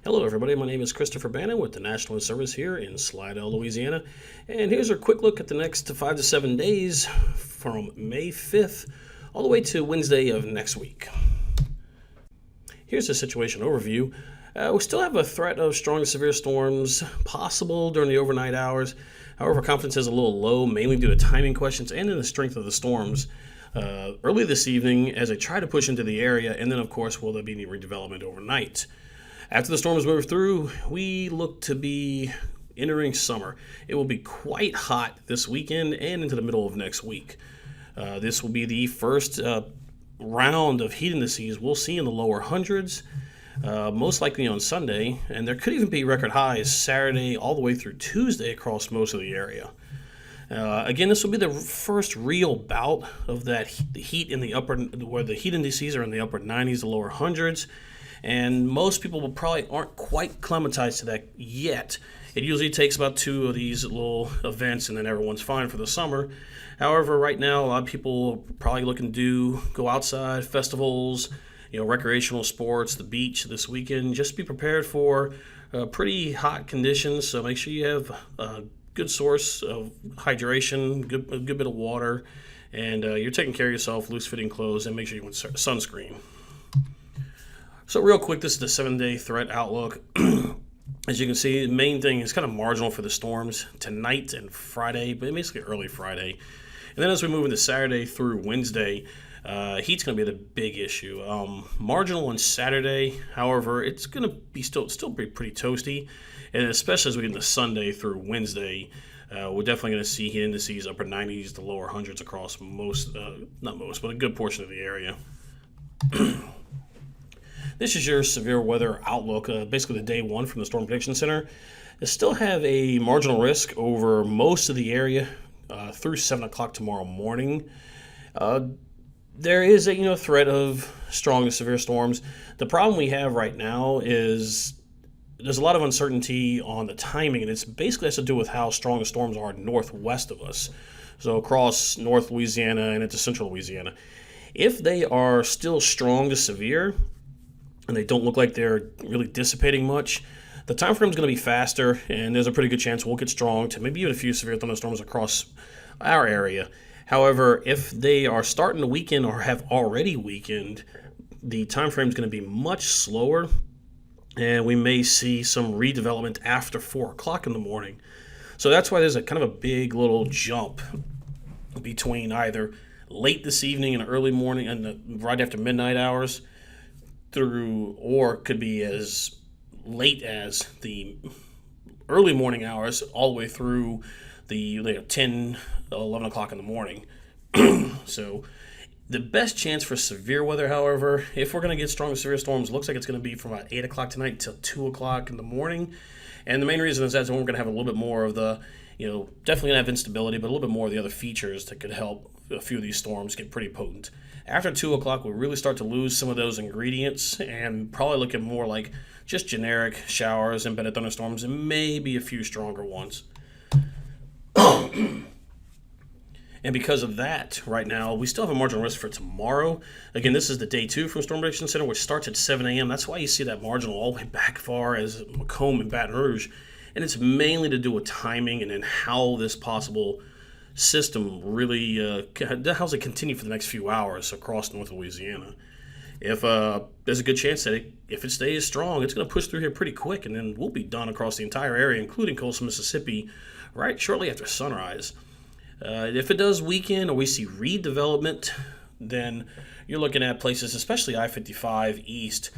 Hello, everybody. My name is Christopher Bannon with the National Weather Service here in Slidell, Louisiana. And here's our quick look at the next 5 to 7 days from May 5th all the way to Wednesday of next week. Here's the situation overview. We still have a threat of strong to severe storms possible during the overnight hours. However, confidence is a little low, mainly due to timing questions and in the strength of the storms early this evening as they try to push into the area. And then, of course, will there be any redevelopment overnight? After the storms move through, we look to be entering summer. It will be quite hot this weekend and into the middle of next week. This will be the first round of heat indices we'll see in the lower hundreds, most likely on Sunday, and there could even be record highs Saturday all the way through Tuesday across most of the area. Again, this will be the first real bout of that heat in the upper, where the heat indices are in the upper 90s to lower hundreds. And most people probably aren't quite acclimatized to that yet. It usually takes about 2 of these little events and then everyone's fine for the summer. However, right now, a lot of people are probably looking to go outside, festivals, recreational sports, the beach this weekend. Just be prepared for pretty hot conditions. So make sure you have a good source of hydration, a good bit of water, and you're taking care of yourself, loose-fitting clothes, and make sure you wear sunscreen. So real quick, this is the 7-day threat outlook. As you can see, the main thing is kind of marginal for the storms tonight and Friday, but basically early Friday. And then as we move into Saturday through Wednesday, heat's going to be the big issue. Marginal on Saturday, however, it's going to be still be pretty toasty. And especially as we get into Sunday through Wednesday, we're definitely going to see heat indices upper 90s to lower hundreds across not most, but a good portion of the area. This is your severe weather outlook, basically the day one from the Storm Prediction Center. They still have a marginal risk over most of the area through 7 o'clock tomorrow morning. There is a threat of strong to severe storms. The problem we have right now is there's a lot of uncertainty on the timing, and it's basically has to do with how strong the storms are northwest of us, so across North Louisiana and into central Louisiana. If they are still strong to severe, and they don't look like they're really dissipating much, the time frame is going to be faster, and there's a pretty good chance we'll get strong to maybe even a few severe thunderstorms across our area. However, if they are starting to weaken or have already weakened, the time frame is going to be much slower, and we may see some redevelopment after 4 o'clock in the morning. So that's why there's a kind of a big little jump between either late this evening and early morning and right after midnight hours through, or could be as late as the early morning hours all the way through the 10, 11 o'clock in the morning. So the best chance for severe weather, however, if we're going to get strong severe storms, looks like it's going to be from about 8 o'clock tonight till 2 o'clock in the morning. And the main reason is that's when we're going to have a little bit more of the, definitely going to have instability, but a little bit more of the other features that could help a few of these storms get pretty potent. After 2 o'clock, we'll really start to lose some of those ingredients and probably look at more like just generic showers, embedded thunderstorms, and maybe a few stronger ones. And because of that, right now, we still have a marginal risk for tomorrow. Again, this is the day 2 from Storm Prediction Center, which starts at 7 a.m. That's why you see that marginal all the way back far as Macomb and Baton Rouge. And it's mainly to do with timing and then how this possible system really, how does it continue for the next few hours across North Louisiana. If there's a good chance that if it stays strong, it's going to push through here pretty quick, and then we'll be done across the entire area, including coastal Mississippi, right shortly after sunrise. If it does weaken or we see redevelopment, then you're looking at places, especially I-55 east,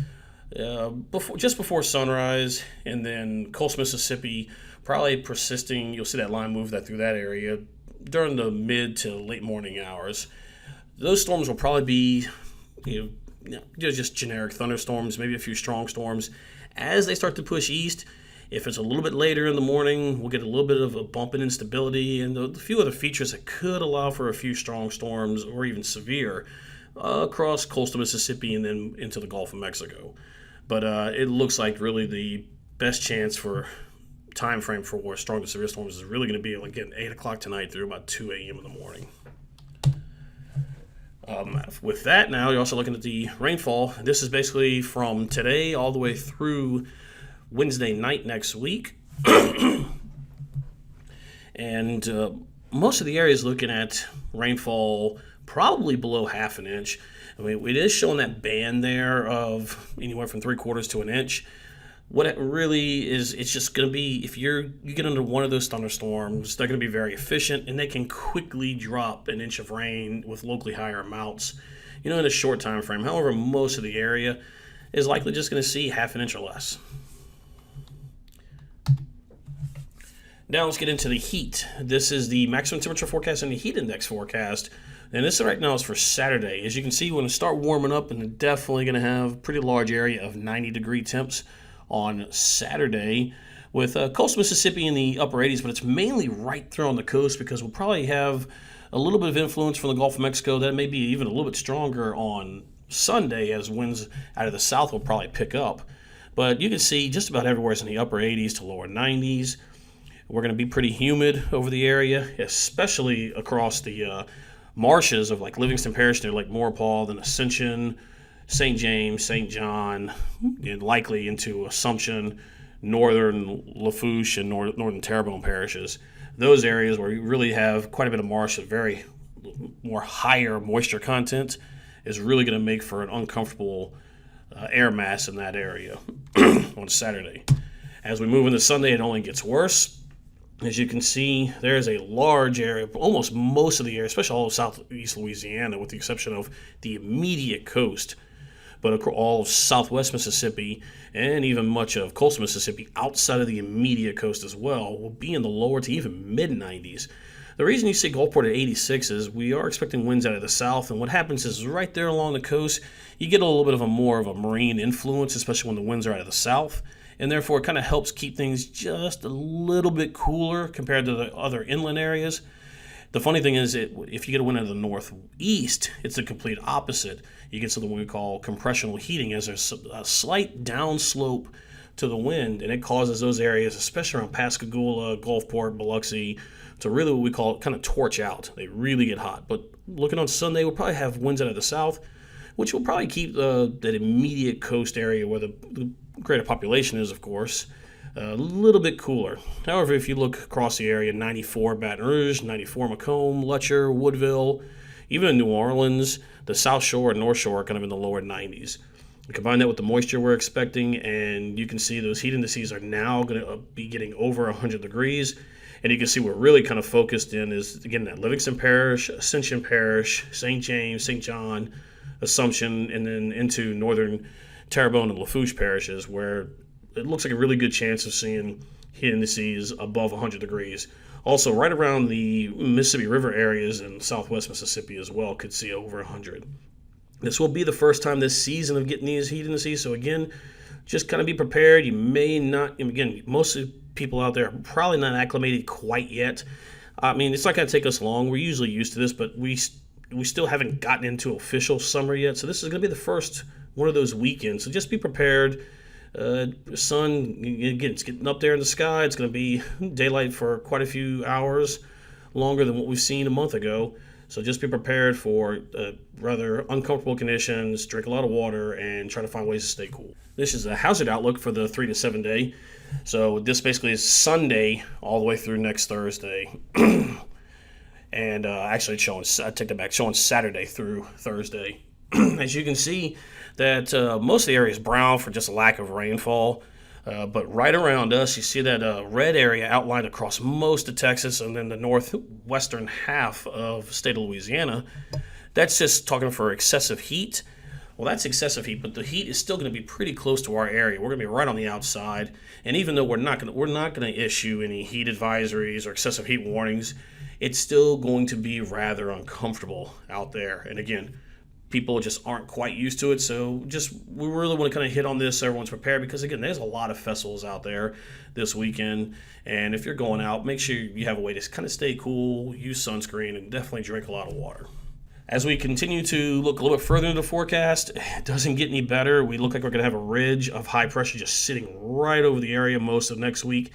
just before sunrise, and then coastal Mississippi probably persisting. You'll see that line move through that area during the mid to late morning hours. Those storms will probably be, just generic thunderstorms, maybe a few strong storms. As they start to push east, if it's a little bit later in the morning, we'll get a little bit of a bump in instability and a few other features that could allow for a few strong storms or even severe across coastal Mississippi and then into the Gulf of Mexico. But it looks like really the best chance for time frame for strong to severe storms is really going to be again 8 o'clock tonight through about 2 a.m. in the morning. With that, now you're also looking at the rainfall. This is basically from today all the way through Wednesday night next week. And most of the area is looking at rainfall probably below half an inch. I mean, it is showing that band there of anywhere from 3/4 to an inch. What it really is, it's just going to be, if you get under one of those thunderstorms, they're going to be very efficient, and they can quickly drop an inch of rain with locally higher amounts, in a short time frame. However, most of the area is likely just going to see half an inch or less. Now let's get into the heat. This is the maximum temperature forecast and the heat index forecast. And this right now is for Saturday. As you can see, we're going to start warming up, and they're definitely going to have a pretty large area of 90-degree temps on Saturday, with coastal Mississippi in the upper 80s, but it's mainly right there on the coast because we'll probably have a little bit of influence from the Gulf of Mexico. That may be even a little bit stronger on Sunday, as winds out of the south will probably pick up. But you can see just about everywhere is in the upper 80s to lower 90s. We're going to be pretty humid over the area, especially across the marshes of like Livingston Parish near Lake Maurepas, then Ascension, St. James, St. John, and likely into Assumption, northern Lafourche, and northern Terrebonne parishes. Those areas where you really have quite a bit of marsh, a very more higher moisture content, is really going to make for an uncomfortable air mass in that area on Saturday. As we move into Sunday, it only gets worse. As you can see, there is a large area, almost most of the area, especially all of southeast Louisiana, with the exception of the immediate coast, but all of southwest Mississippi and even much of coastal Mississippi outside of the immediate coast as well will be in the lower to even mid-90s. The reason you see Gulfport at 86 is we are expecting winds out of the south, and what happens is right there along the coast, you get a little bit of more of a marine influence, especially when the winds are out of the south, and therefore it kind of helps keep things just a little bit cooler compared to the other inland areas. The funny thing is, if you get a wind out of the northeast, it's the complete opposite. You get something we call compressional heating, as there's a slight downslope to the wind, and it causes those areas, especially around Pascagoula, Gulfport, Biloxi, to really what we call kind of torch out. They really get hot. But looking on Sunday, we'll probably have winds out of the south, which will probably keep that immediate coast area where the greater population is, of course, a little bit cooler. However, if you look across the area, 94 Baton Rouge, 94 Macomb, Letcher, Woodville, even in New Orleans, the South Shore and North Shore are kind of in the lower 90s. You combine that with the moisture we're expecting, and you can see those heat indices are now going to be getting over 100 degrees. And you can see we're really kind of focused in is, again, that Livingston Parish, Ascension Parish, St. James, St. John, Assumption, and then into northern Terrebonne and Lafourche parishes, where it looks like a really good chance of seeing heat indices above 100 degrees. Also, right around the Mississippi River areas in southwest Mississippi as well could see over 100. This will be the first time this season of getting these heat indices, so again, just kind of be prepared. You may not, again, most of the people out there are probably not acclimated quite yet. I mean, it's not going to take us long. We're usually used to this, but we still haven't gotten into official summer yet, so this is going to be the first one of those weekends. So just be prepared. Sun, again, it's getting up there in the sky. It's going to be daylight for quite a few hours, longer than what we've seen a month ago. So just be prepared for rather uncomfortable conditions, drink a lot of water, and try to find ways to stay cool. This is a hazard outlook for the 3 to 7 day. So this basically is Sunday all the way through next Thursday. And actually I take that back, showing Saturday through Thursday. As you can see, that most of the area is brown for just a lack of rainfall. But right around us, you see that red area outlined across most of Texas and then the northwestern half of the state of Louisiana. That's just talking for excessive heat. Well, that's excessive heat, but the heat is still going to be pretty close to our area. We're going to be right on the outside, and even though we're not going to issue any heat advisories or excessive heat warnings, it's still going to be rather uncomfortable out there. And again, people just aren't quite used to it, so we really want to kind of hit on this so everyone's prepared, because again, there's a lot of festivals out there this weekend, and if you're going out, make sure you have a way to kind of stay cool, use sunscreen, and definitely drink a lot of water. As we continue to look a little bit further into the forecast, it doesn't get any better. We look like we're going to have a ridge of high pressure just sitting right over the area most of next week.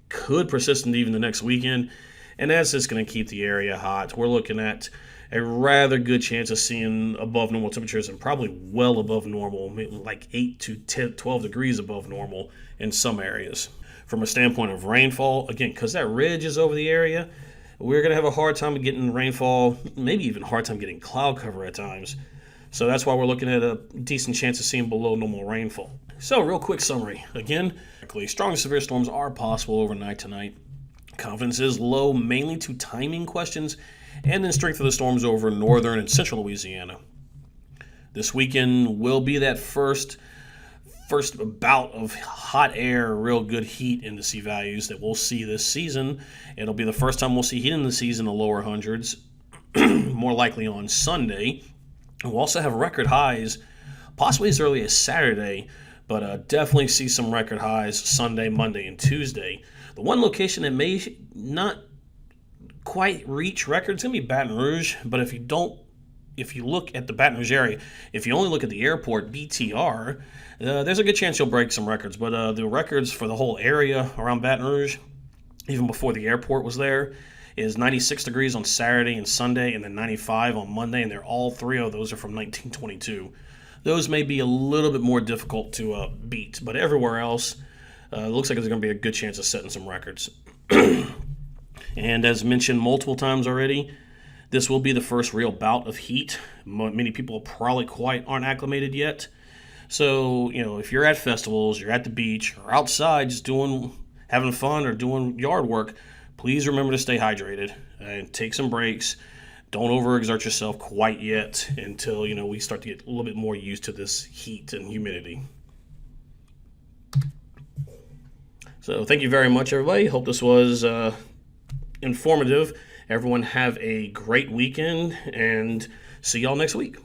Could persist into even the next weekend. And that's just going to keep the area hot. We're looking at a rather good chance of seeing above normal temperatures and probably well above normal, like 8 to 10, 12 degrees above normal in some areas. From a standpoint of rainfall, again, because that ridge is over the area, we're going to have a hard time getting rainfall, maybe even a hard time getting cloud cover at times. So that's why we're looking at a decent chance of seeing below normal rainfall. So real quick summary. Again, strong to severe storms are possible overnight tonight. Confidence is low mainly to timing questions and then strength of the storms over northern and central Louisiana. This weekend will be that first bout of hot air, real good heat in the sea values that we'll see this season. It'll be the first time we'll see heat in the seas in the lower hundreds, more likely on Sunday. We'll also have record highs, possibly as early as Saturday, but definitely see some record highs Sunday, Monday, and Tuesday. The one location that may not quite reach records is going to be Baton Rouge, but if you look at the Baton Rouge area, if you only look at the airport, BTR, there's a good chance you'll break some records. But the records for the whole area around Baton Rouge, even before the airport was there, is 96 degrees on Saturday and Sunday, and then 95 on Monday, and all three of those are from 1922. Those may be a little bit more difficult to beat, but everywhere else, it looks like there's going to be a good chance of setting some records. And as mentioned multiple times already, this will be the first real bout of heat. Many people probably aren't acclimated yet. So, if you're at festivals, you're at the beach, or outside just having fun or doing yard work, please remember to stay hydrated and take some breaks. Don't overexert yourself quite yet until, we start to get a little bit more used to this heat and humidity. So thank you very much, everybody. Hope this was informative. Everyone have a great weekend, and see y'all next week.